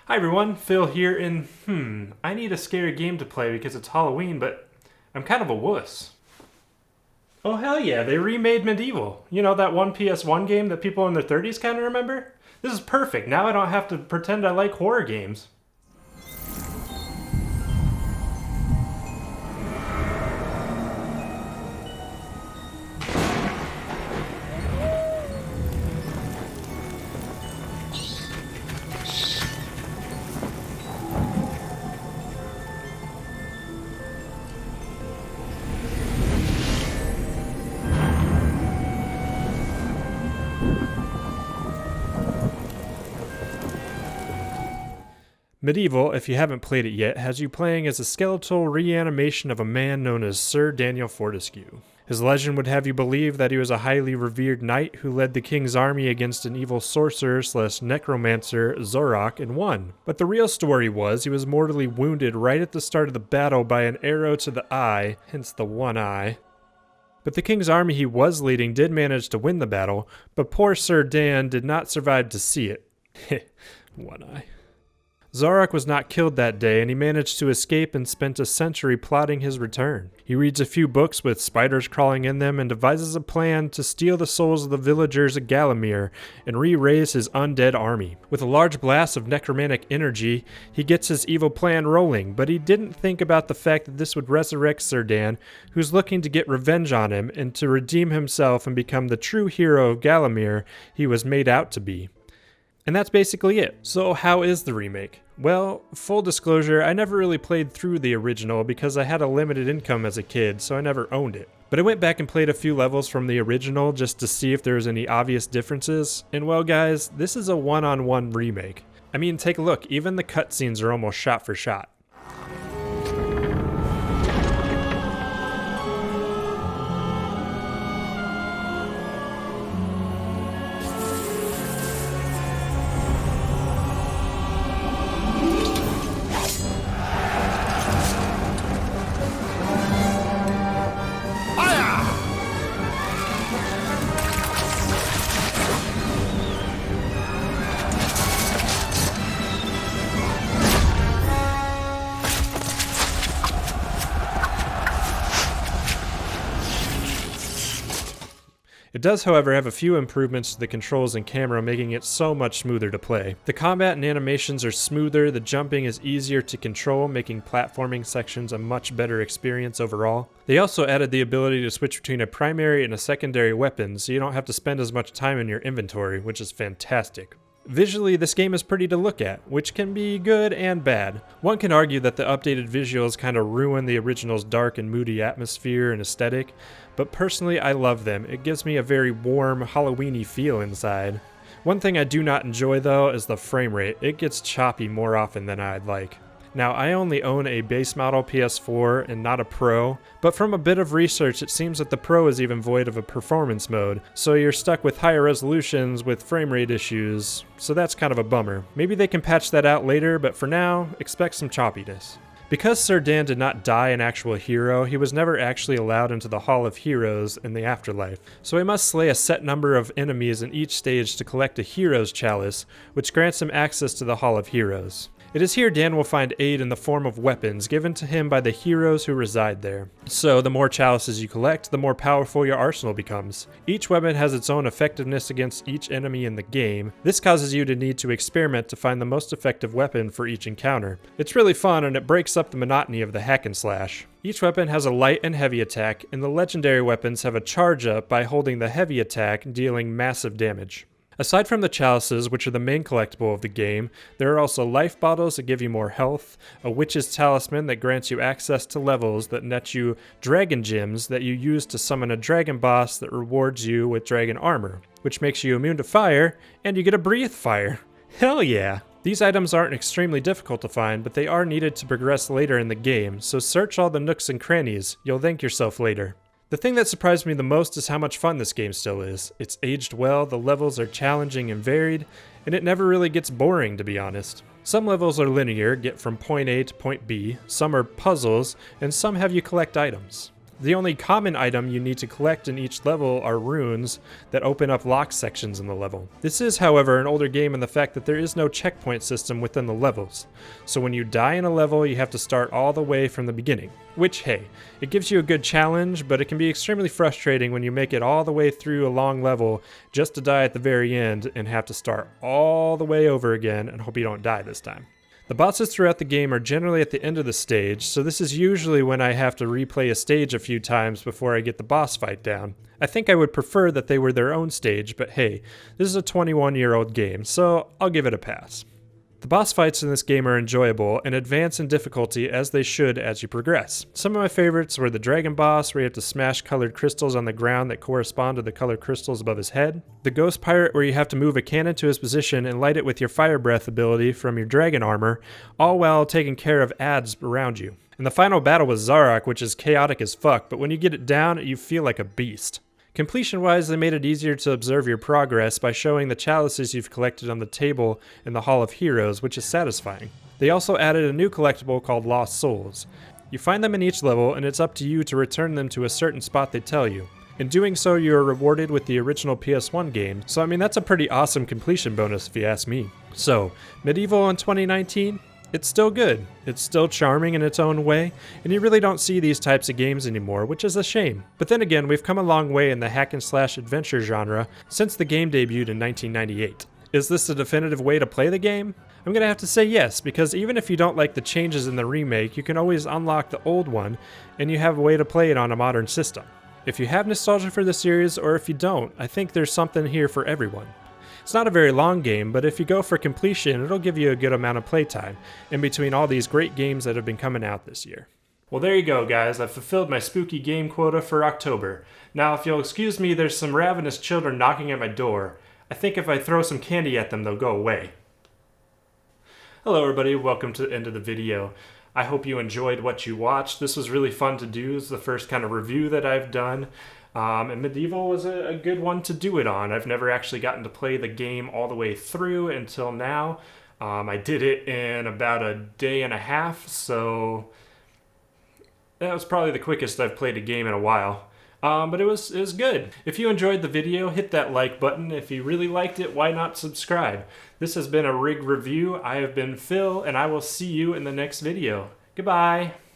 Hi everyone, Phil here, and I need a scary game to play because it's Halloween, but I'm kind of a wuss. Oh hell yeah, they remade MediEvil. You know, that one PS1 game that people in their 30s kind of remember? This is perfect, now I don't have to pretend I like horror games. MediEvil, if you haven't played it yet, has you playing as a skeletal reanimation of a man known as Sir Daniel Fortescue. His legend would have you believe that he was a highly revered knight who led the king's army against an evil sorcerer / necromancer, Zorak, and won. But the real story was he was mortally wounded right at the start of the battle by an arrow to the eye, hence the one eye. But the king's army he was leading did manage to win the battle, but poor Sir Dan did not survive to see it. One eye. Zorak was not killed that day, and he managed to escape and spent a century plotting his return. He reads a few books with spiders crawling in them and devises a plan to steal the souls of the villagers of Galamir and re-raise his undead army. With a large blast of necromantic energy, he gets his evil plan rolling, but he didn't think about the fact that this would resurrect Sir Dan, who's looking to get revenge on him and to redeem himself and become the true hero of Galamir he was made out to be. And that's basically it. So how is the remake? Well, full disclosure, I never really played through the original because I had a limited income as a kid, so I never owned it. But I went back and played a few levels from the original just to see if there was any obvious differences, and well guys, this is a one-on-one remake. I mean, take a look, even the cutscenes are almost shot for shot. It does, however, have a few improvements to the controls and camera, making it so much smoother to play. The combat and animations are smoother, the jumping is easier to control, making platforming sections a much better experience overall. They also added the ability to switch between a primary and a secondary weapon, so you don't have to spend as much time in your inventory, which is fantastic. Visually, this game is pretty to look at, which can be good and bad. One can argue that the updated visuals kind of ruin the original's dark and moody atmosphere and aesthetic, but personally I love them. It gives me a very warm, Halloween-y feel inside. One thing I do not enjoy though is the frame rate. It gets choppy more often than I'd like. Now, I only own a base model PS4 and not a Pro, but from a bit of research it seems that the Pro is even void of a performance mode, so you're stuck with higher resolutions with frame rate issues, so that's kind of a bummer. Maybe they can patch that out later, but for now, expect some choppiness. Because Sir Dan did not die an actual hero, he was never actually allowed into the Hall of Heroes in the afterlife, so he must slay a set number of enemies in each stage to collect a Hero's Chalice, which grants him access to the Hall of Heroes. It is here Dan will find aid in the form of weapons given to him by the heroes who reside there. So the more chalices you collect, the more powerful your arsenal becomes. Each weapon has its own effectiveness against each enemy in the game. This causes you to need to experiment to find the most effective weapon for each encounter. It's really fun and it breaks up the monotony of the hack and slash. Each weapon has a light and heavy attack, and the legendary weapons have a charge up by holding the heavy attack, dealing massive damage. Aside from the chalices, which are the main collectible of the game, there are also life bottles that give you more health, a witch's talisman that grants you access to levels that net you dragon gems that you use to summon a dragon boss that rewards you with dragon armor, which makes you immune to fire, and you get a breathe fire. Hell yeah! These items aren't extremely difficult to find, but they are needed to progress later in the game, so search all the nooks and crannies, you'll thank yourself later. The thing that surprised me the most is how much fun this game still is. It's aged well, the levels are challenging and varied, and it never really gets boring, to be honest. Some levels are linear, get from point A to point B, some are puzzles, and some have you collect items. The only common item you need to collect in each level are runes that open up locked sections in the level. This is, however, an older game in the fact that there is no checkpoint system within the levels. So when you die in a level, you have to start all the way from the beginning. Which, hey, it gives you a good challenge, but it can be extremely frustrating when you make it all the way through a long level just to die at the very end and have to start all the way over again and hope you don't die this time. The bosses throughout the game are generally at the end of the stage, so this is usually when I have to replay a stage a few times before I get the boss fight down. I think I would prefer that they were their own stage, but hey, this is a 21-year-old game, so I'll give it a pass. The boss fights in this game are enjoyable and advance in difficulty as they should as you progress. Some of my favorites were the dragon boss, where you have to smash colored crystals on the ground that correspond to the colored crystals above his head. The ghost pirate, where you have to move a cannon to his position and light it with your fire breath ability from your dragon armor, all while taking care of adds around you. And the final battle was Zarok, which is chaotic as fuck, but when you get it down, you feel like a beast. Completion-wise, they made it easier to observe your progress by showing the chalices you've collected on the table in the Hall of Heroes, which is satisfying. They also added a new collectible called Lost Souls. You find them in each level, and it's up to you to return them to a certain spot they tell you. In doing so, you are rewarded with the original PS1 game, so I mean that's a pretty awesome completion bonus if you ask me. So, MediEvil in 2019? It's still good, it's still charming in its own way, and you really don't see these types of games anymore, which is a shame. But then again, we've come a long way in the hack and slash adventure genre since the game debuted in 1998. Is this the definitive way to play the game? I'm gonna have to say yes, because even if you don't like the changes in the remake, you can always unlock the old one, and you have a way to play it on a modern system. If you have nostalgia for the series, or if you don't, I think there's something here for everyone. It's not a very long game, but if you go for completion, it'll give you a good amount of playtime in between all these great games that have been coming out this year. Well, there you go, guys. I've fulfilled my spooky game quota for October. Now, if you'll excuse me, there's some ravenous children knocking at my door. I think if I throw some candy at them, they'll go away. Hello, everybody. Welcome to the end of the video. I hope you enjoyed what you watched. This was really fun to do. It's the first kind of review that I've done. And MediEvil was a good one to do it on. I've never actually gotten to play the game all the way through until now. I did it in about a day and a half, so that was probably the quickest I've played a game in a while. But it was good. If you enjoyed the video, hit that like button. If you really liked it, why not subscribe? This has been a Rig Review. I have been Phil, and I will see you in the next video. Goodbye!